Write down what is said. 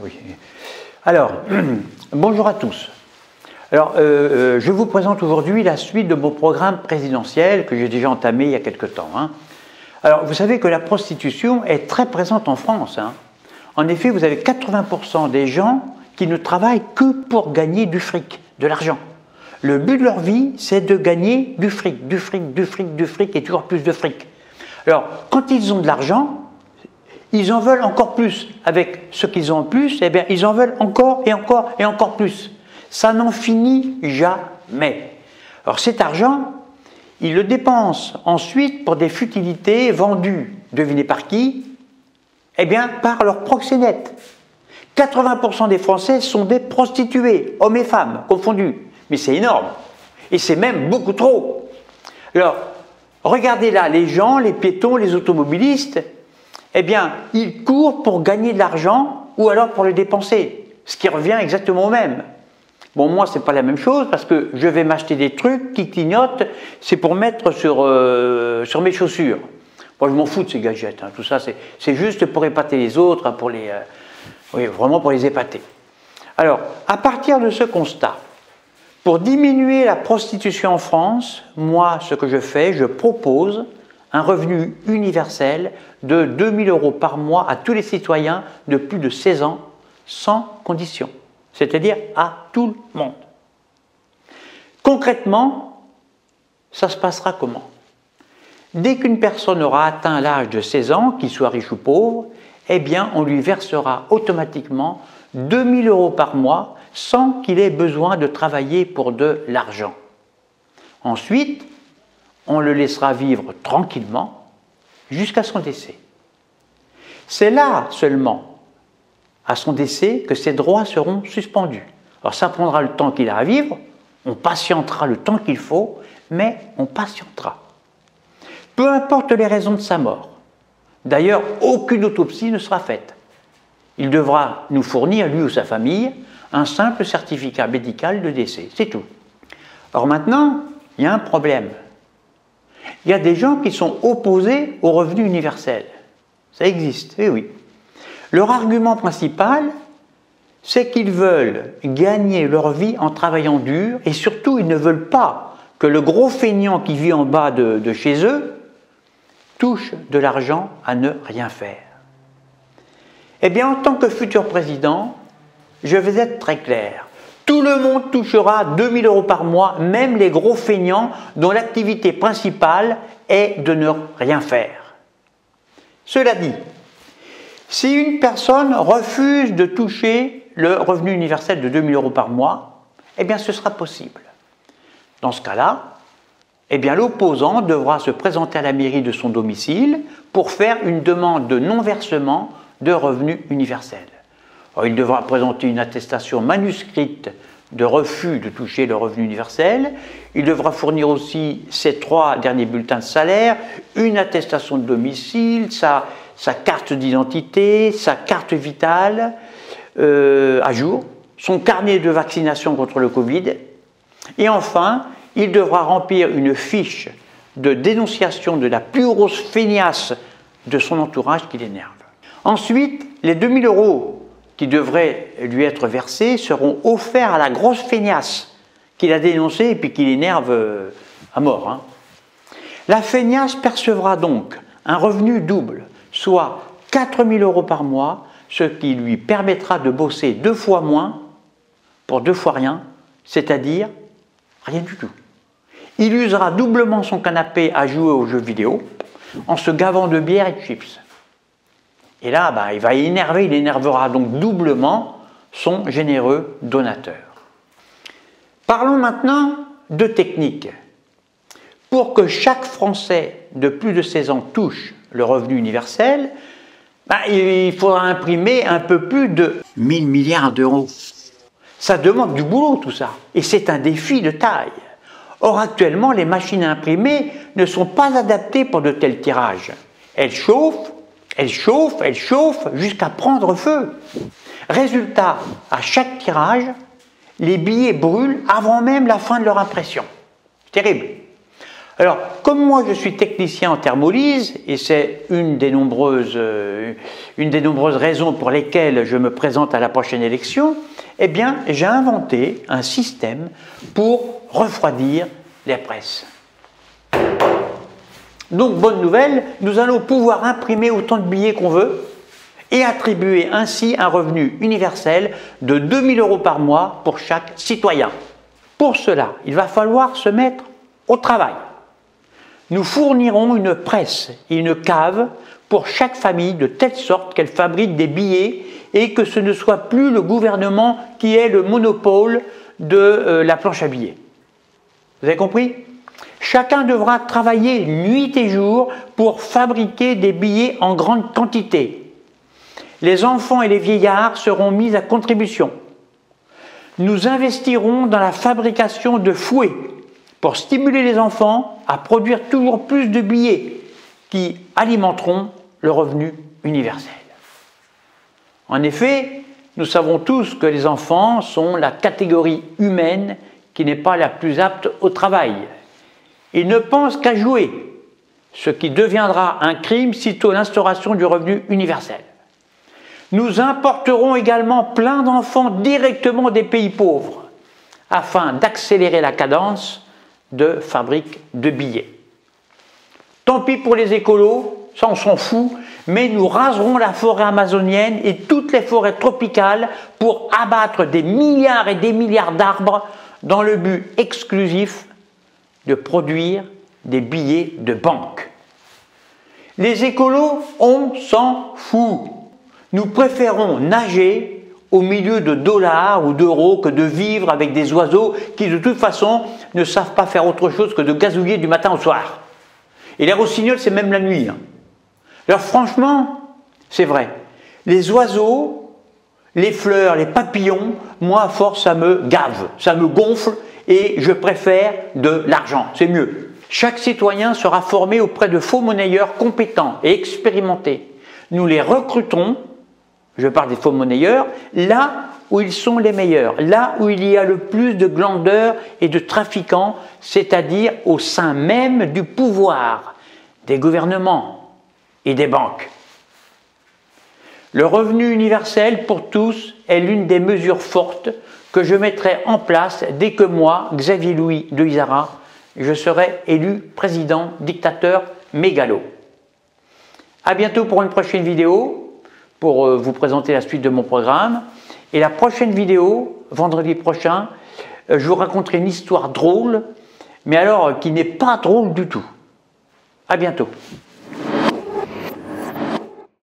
Oui. Alors, bonjour à tous. Alors, je vous présente aujourd'hui la suite de mon programme présidentiel que j'ai déjà entamé il y a quelque temps. Alors, vous savez que la prostitution est très présente en France. En effet, vous avez 80% des gens qui ne travaillent que pour gagner du fric, de l'argent. Le but de leur vie, c'est de gagner du fric, du fric, du fric, du fric et toujours plus de fric. Alors, quand ils ont de l'argent, ils en veulent encore plus. Avec ce qu'ils ont en plus, eh bien, ils en veulent encore et encore et encore plus. Ça n'en finit jamais. Alors cet argent, ils le dépensent ensuite pour des futilités vendues, devinez par qui? Eh bien, par leurs proxénètes. 80% des Français sont des prostituées, hommes et femmes confondus. Mais c'est énorme. Et c'est même beaucoup trop. Alors, regardez là, les gens, les piétons, les automobilistes, eh bien, ils courent pour gagner de l'argent ou alors pour le dépenser, ce qui revient exactement au même. Bon, moi, c'est pas la même chose parce que je vais m'acheter des trucs qui clignotent, c'est pour mettre sur mes chaussures. Moi, je m'en fous de ces gadgets, tout ça, c'est juste pour épater les autres, oui, vraiment pour les épater. Alors, à partir de ce constat, pour diminuer la prostitution en France, moi, ce que je fais, je propose un revenu universel de 2 000 € par mois à tous les citoyens de plus de 16 ans, sans condition, c'est-à-dire à tout le monde. Concrètement, ça se passera comment? Dès qu'une personne aura atteint l'âge de 16 ans, qu'il soit riche ou pauvre, eh bien, on lui versera automatiquement 2 000 € par mois sans qu'il ait besoin de travailler pour de l'argent. Ensuite, on le laissera vivre tranquillement jusqu'à son décès. C'est là seulement, à son décès, que ses droits seront suspendus. Alors ça prendra le temps qu'il a à vivre, on patientera le temps qu'il faut, mais on patientera. Peu importe les raisons de sa mort. D'ailleurs, aucune autopsie ne sera faite. Il devra nous fournir, lui ou sa famille, un simple certificat médical de décès, c'est tout. Alors maintenant, il y a un problème. Il y a des gens qui sont opposés au revenu universel. Ça existe, eh oui. Leur argument principal, c'est qu'ils veulent gagner leur vie en travaillant dur et surtout, ils ne veulent pas que le gros feignant qui vit en bas de chez eux touche de l'argent à ne rien faire. Eh bien, en tant que futur président, je vais être très clair. Tout le monde touchera 2 000 € par mois, même les gros feignants dont l'activité principale est de ne rien faire. Cela dit, si une personne refuse de toucher le revenu universel de 2 000 € par mois, eh bien ce sera possible. Dans ce cas-là, eh bien l'opposant devra se présenter à la mairie de son domicile pour faire une demande de non-versement de revenu universel. Alors, il devra présenter une attestation manuscrite de refus de toucher le revenu universel. Il devra fournir aussi ses 3 derniers bulletins de salaire, une attestation de domicile, sa carte d'identité, sa carte vitale à jour, son carnet de vaccination contre le Covid. Et enfin, il devra remplir une fiche de dénonciation de la plus grosse feignasse de son entourage qui l'énerve. Ensuite, les 2 000 € qui devraient lui être versés seront offerts à la grosse feignasse qu'il a dénoncée et puis qui l'énerve à mort. La feignasse percevra donc un revenu double, soit 4 000 € par mois, ce qui lui permettra de bosser 2 fois moins pour 2 fois rien, c'est-à-dire rien du tout. Il usera doublement son canapé à jouer aux jeux vidéo en se gavant de bière et de chips. Et là, il va énerver, il énervera donc doublement son généreux donateur. Parlons maintenant de technique. Pour que chaque Français de plus de 16 ans touche le revenu universel, il faudra imprimer un peu plus de 1 000 milliards d'euros. Ça demande du boulot tout ça, et c'est un défi de taille. Or actuellement, les machines à imprimer ne sont pas adaptées pour de tels tirages. Elles chauffent, elles chauffent, elles chauffent jusqu'à prendre feu. Résultat, à chaque tirage, les billets brûlent avant même la fin de leur impression. C'est terrible. Alors, comme moi je suis technicien en thermolyse, et c'est une des nombreuses raisons pour lesquelles je me présente à la prochaine élection, eh bien, j'ai inventé un système pour refroidir les presses. Donc, bonne nouvelle, nous allons pouvoir imprimer autant de billets qu'on veut et attribuer ainsi un revenu universel de 2 000 € par mois pour chaque citoyen. Pour cela, il va falloir se mettre au travail. Nous fournirons une presse et une cave pour chaque famille de telle sorte qu'elle fabrique des billets et que ce ne soit plus le gouvernement qui ait le monopole de la planche à billets. Vous avez compris? Chacun devra travailler nuit et jour pour fabriquer des billets en grande quantité. Les enfants et les vieillards seront mis à contribution. Nous investirons dans la fabrication de fouets pour stimuler les enfants à produire toujours plus de billets qui alimenteront le revenu universel. En effet, nous savons tous que les enfants sont la catégorie humaine qui n'est pas la plus apte au travail. Ils ne pensent qu'à jouer, ce qui deviendra un crime sitôt l'instauration du revenu universel. Nous importerons également plein d'enfants directement des pays pauvres afin d'accélérer la cadence de fabrique de billets. Tant pis pour les écolos, ça on s'en fout, mais nous raserons la forêt amazonienne et toutes les forêts tropicales pour abattre des milliards et des milliards d'arbres dans le but exclusif de produire des billets de banque. Les écolos, on s'en fout. Nous préférons nager au milieu de dollars ou d'euros que de vivre avec des oiseaux qui de toute façon ne savent pas faire autre chose que de gazouiller du matin au soir. Et les rossignols, c'est même la nuit. Alors franchement, c'est vrai, les oiseaux, les fleurs, les papillons, moi à force ça me gave, ça me gonfle et je préfère de l'argent, c'est mieux. Chaque citoyen sera formé auprès de faux monnayeurs compétents et expérimentés. Nous les recruterons, je parle des faux monnayeurs, là où ils sont les meilleurs, là où il y a le plus de glandeurs et de trafiquants, c'est-à-dire au sein même du pouvoir, des gouvernements et des banques. Le revenu universel pour tous est l'une des mesures fortes que je mettrai en place dès que moi, Xavier Louis de Izara, je serai élu président dictateur mégalo. À bientôt pour une prochaine vidéo, pour vous présenter la suite de mon programme. Et la prochaine vidéo, vendredi prochain, je vous raconterai une histoire drôle, mais alors qui n'est pas drôle du tout. À bientôt.